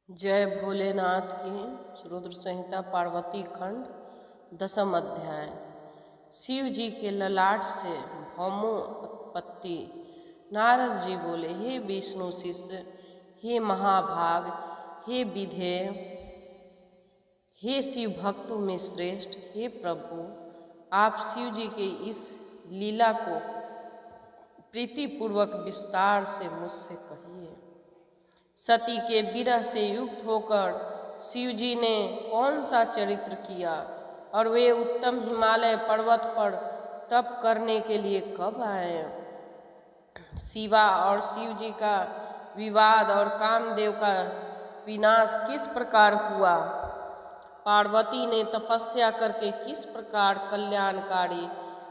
जय भोलेनाथ की। रुद्र संहिता पार्वती खंड 10वां अध्याय। शिव जी के ललाट से भौमोत्पत्ति। नारद जी बोले, हे विष्णु शिष्य, हे महाभाग, हे विधेय, हे शिव भक्तों में श्रेष्ठ, हे प्रभु, आप शिव जी के इस लीला को प्रीतिपूर्वक विस्तार से मुझसे कहिए। सती के विरह से युक्त होकर शिव जी ने कौन सा चरित्र किया और वे उत्तम हिमालय पर्वत पर तप करने के लिए कब आए? शिवा और शिव जी का विवाद और कामदेव का विनाश किस प्रकार हुआ? पार्वती ने तपस्या करके किस प्रकार कल्याणकारी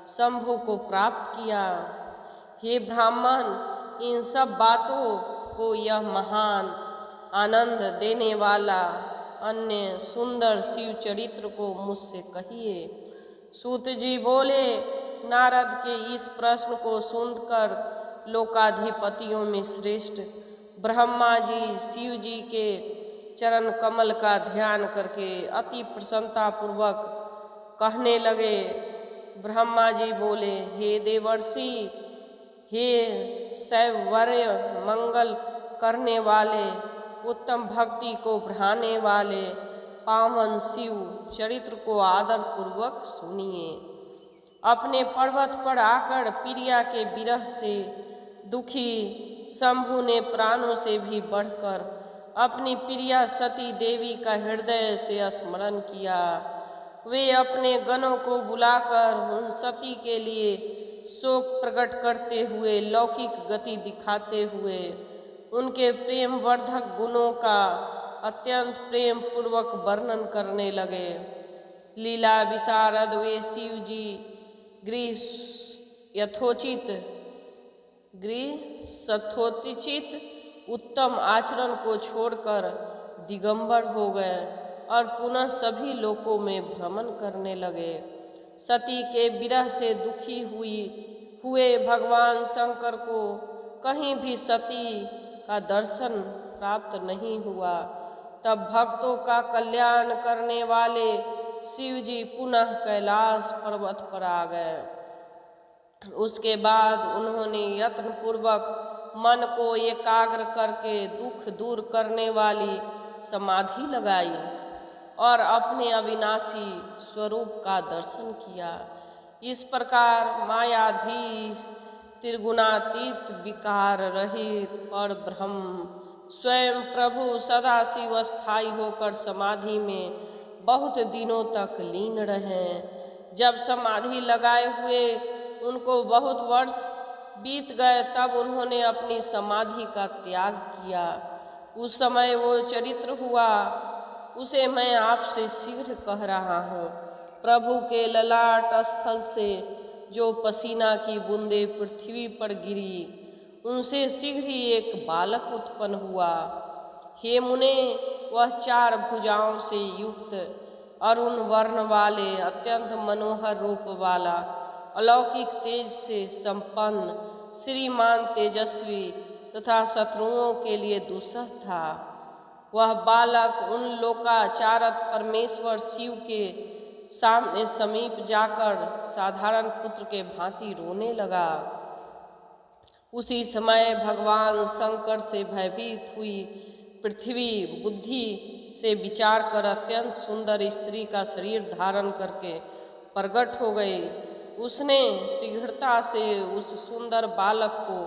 शंभु को प्राप्त किया? हे ब्राह्मण, इन सब बातों को यह महान आनंद देने वाला अन्य सुंदर शिव चरित्र को मुझसे कहिए। सूत जी बोले, नारद के इस प्रश्न को सुनकर लोकाधिपतियों में श्रेष्ठ ब्रह्मा जी शिव जी के चरण कमल का ध्यान करके अति प्रसन्नतापूर्वक कहने लगे। ब्रह्मा जी बोले, हे देवर्षि, हे शैवर्य मंगल करने वाले, उत्तम भक्ति को बढ़ाने वाले पावन शिव चरित्र को आदर पूर्वक सुनिए। अपने पर्वत पर आकर प्रिया के विरह से दुखी शंभु ने प्राणों से भी बढ़कर अपनी प्रिया सती देवी का हृदय से स्मरण किया। वे अपने गणों को बुलाकर उन सती के लिए शोक प्रकट करते हुए लौकिक गति दिखाते हुए उनके प्रेम वर्धक गुणों का अत्यंत प्रेम पूर्वक वर्णन करने लगे। लीला विशारद वे शिव जी गृह सथोचित उत्तम आचरण को छोड़कर दिगंबर हो गए और पुनः सभी लोकों में भ्रमण करने लगे। सती के विरह से दुखी हुए भगवान शंकर को कहीं भी सती का दर्शन प्राप्त नहीं हुआ। तब भक्तों का कल्याण करने वाले शिव जी पुनः कैलाश पर्वत पर आ गए। उसके बाद उन्होंने यत्न पूर्वक मन को एकाग्र करके दुख दूर करने वाली समाधि लगाई और अपने अविनाशी स्वरूप का दर्शन किया। इस प्रकार मायाधीश त्रिगुणातीत विकार रहित और ब्रह्म स्वयं प्रभु सदाशिव स्थायी होकर समाधि में बहुत दिनों तक लीन रहे। जब समाधि लगाए हुए उनको बहुत वर्ष बीत गए तब उन्होंने अपनी समाधि का त्याग किया। उस समय वो चरित्र हुआ, उसे मैं आपसे शीघ्र कह रहा हूँ। प्रभु के ललाट स्थल से जो पसीना की बूंदें पृथ्वी पर गिरी, उनसे शीघ्र ही एक बालक उत्पन्न हुआ। हे मुने, वह 4 भुजाओं से युक्त अरुण वर्ण वाले अत्यंत मनोहर रूप वाला अलौकिक तेज से संपन्न श्रीमान तेजस्वी तथा शत्रुओं के लिए दुस्सह था। वह बालक उन लोकाचारत परमेश्वर शिव के सामने समीप जाकर साधारण पुत्र के भांति रोने लगा। उसी समय भगवान शंकर से भयभीत हुई पृथ्वी बुद्धि से विचार कर अत्यंत सुंदर स्त्री का शरीर धारण करके प्रकट हो गई। उसने शीघ्रता से उस सुंदर बालक को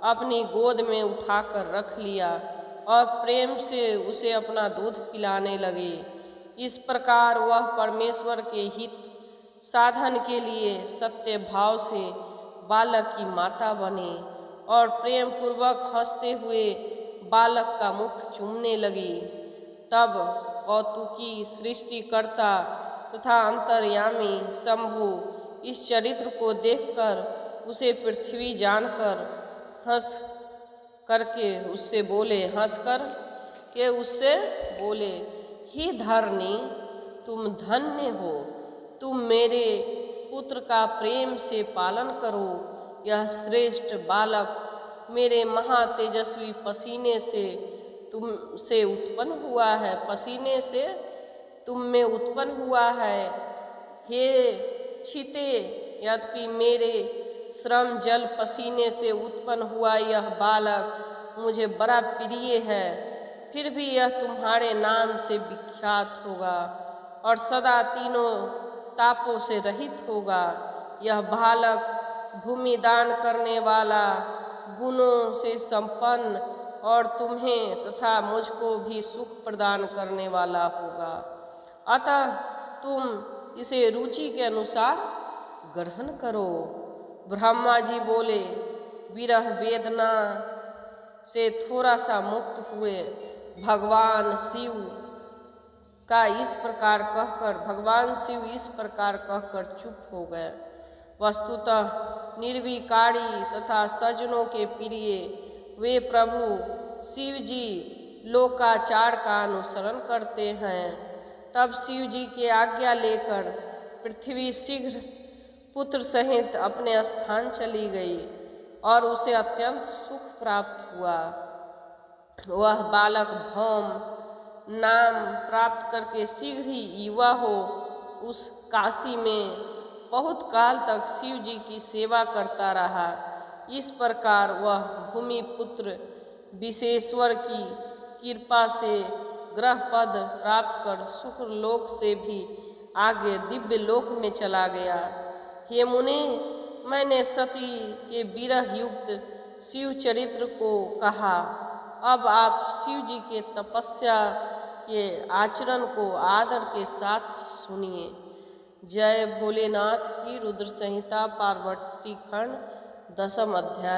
अपनी गोद में उठाकर रख लिया और प्रेम से उसे अपना दूध पिलाने लगी। इस प्रकार वह परमेश्वर के हित साधन के लिए सत्य भाव से बालक की माता बनी और प्रेम पूर्वक हंसते हुए बालक का मुख चूमने लगी। तब कौतुकी सृष्टिकर्ता तथा अंतर्यामी शंभु इस चरित्र को देखकर उसे पृथ्वी जानकर हंस करके उससे बोले, हे धरणी, तुम धन्य हो, तुम मेरे पुत्र का प्रेम से पालन करो। यह श्रेष्ठ बालक मेरे महातेजस्वी पसीने से तुम से उत्पन्न हुआ है, पसीने से तुम में उत्पन्न हुआ है। हे छिते, यद्यपि मेरे श्रम जल पसीने से उत्पन्न हुआ यह बालक मुझे बड़ा प्रिय है, फिर भी यह तुम्हारे नाम से विख्यात होगा और सदा तीनों तापों से रहित होगा। यह बालक भूमि दान करने वाला, गुणों से संपन्न और तुम्हें तथा मुझको भी सुख प्रदान करने वाला होगा। अतः तुम इसे रुचि के अनुसार ग्रहण करो। ब्रह्मा जी बोले, विरह वेदना से थोड़ा सा मुक्त हुए भगवान शिव इस प्रकार कहकर चुप हो गए। वस्तुतः निर्विकारी तथा सज्जनों के प्रिय वे प्रभु शिव जी लोकाचार का अनुसरण करते हैं। तब शिव जी की आज्ञा लेकर पृथ्वी शीघ्र पुत्र सहित अपने स्थान चली गई और उसे अत्यंत सुख प्राप्त हुआ। वह बालक भौम नाम प्राप्त करके शीघ्र ही युवा हो उस काशी में बहुत काल तक शिव जी की सेवा करता रहा। इस प्रकार वह भूमिपुत्र विशेश्वर की कृपा से ग्रह पद प्राप्त कर शुक्र लोक से भी आगे दिव्य लोक में चला गया। हे मुने, मैंने सती के विरह युक्त शिव चरित्र को कहा। अब आप शिव जी के तपस्या के आचरण को आदर के साथ सुनिए। जय भोलेनाथ की। रुद्र संहिता पार्वती खंड 10वां अध्याय।